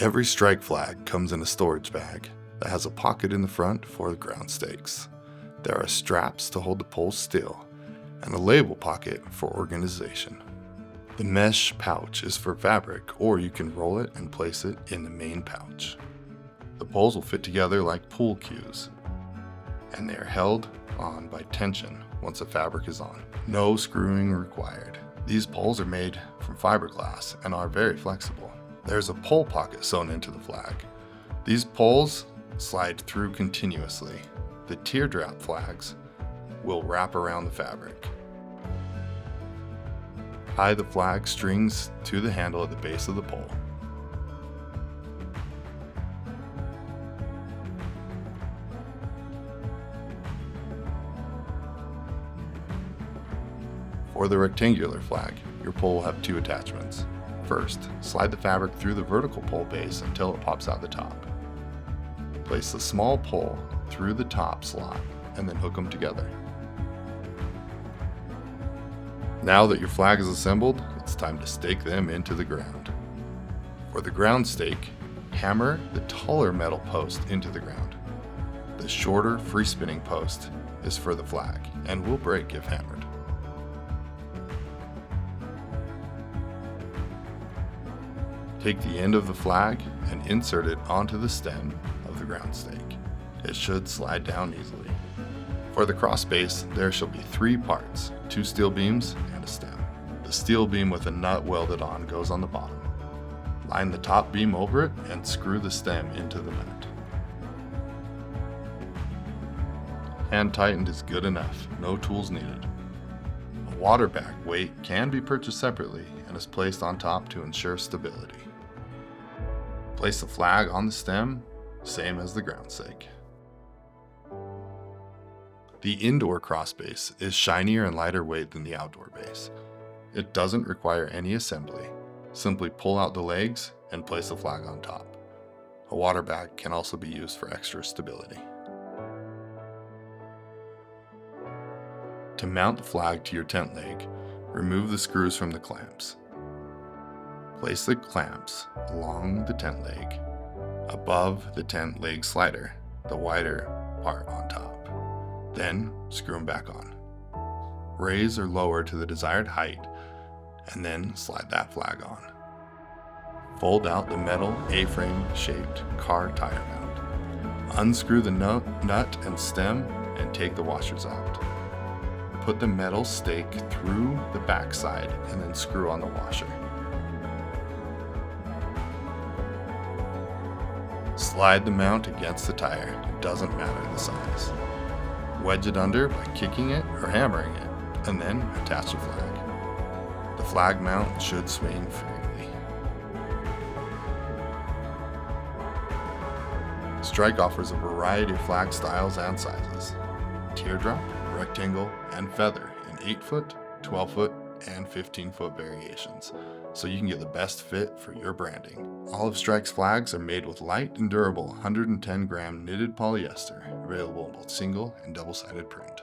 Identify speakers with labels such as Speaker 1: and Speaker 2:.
Speaker 1: Every strike flag comes in a storage bag that has a pocket in the front for the ground stakes. There are straps to hold the poles still, and a label pocket for organization. The mesh pouch is for fabric, or you can roll it and place it in the main pouch. The poles will fit together like pool cues, and they are held on by tension once the fabric is on. No screwing required. These poles are made from fiberglass and are very flexible. There's a pole pocket sewn into the flag. These poles slide through continuously. The teardrop flags will wrap around the fabric. Tie the flag strings to the handle at the base of the pole. For the rectangular flag, your pole will have two attachments. First, slide the fabric through the vertical pole base until it pops out the top. Place the small pole through the top slot and then hook them together. Now that your flag is assembled, it's time to stake them into the ground. For the ground stake, hammer the taller metal post into the ground. The shorter free spinning post is for the flag and will break if hammered. Take the end of the flag and insert it onto the stem of the ground stake. It should slide down easily. For the cross base, there shall be 3 parts, 2 steel beams and a stem. The steel beam with a nut welded on goes on the bottom. Line the top beam over it and screw the stem into the nut. Hand tightened is good enough, no tools needed. A water bag weight can be purchased separately and is placed on top to ensure stability. Place the flag on the stem, same as the ground stake. The indoor cross base is shinier and lighter weight than the outdoor base. It doesn't require any assembly. Simply pull out the legs and place the flag on top. A water bag can also be used for extra stability. To mount the flag to your tent leg, remove the screws from the clamps. Place the clamps along the tent leg, above the tent leg slider, the wider part on top. Then screw them back on. Raise or lower to the desired height, and then slide that flag on. Fold out the metal A-frame shaped car tire mount. Unscrew the nut and stem and take the washers out. Put the metal stake through the backside and then screw on the washer. Slide the mount against the tire, it doesn't matter the size. Wedge it under by kicking it or hammering it, and then attach the flag. The flag mount should swing freely. Strike offers a variety of flag styles and sizes. Teardrop, rectangle, and feather in 8-foot, 12-foot, and 15-foot variations, so you can get the best fit for your branding. Olive Strike's flags are made with light and durable 110-gram knitted polyester, available in both single and double-sided print.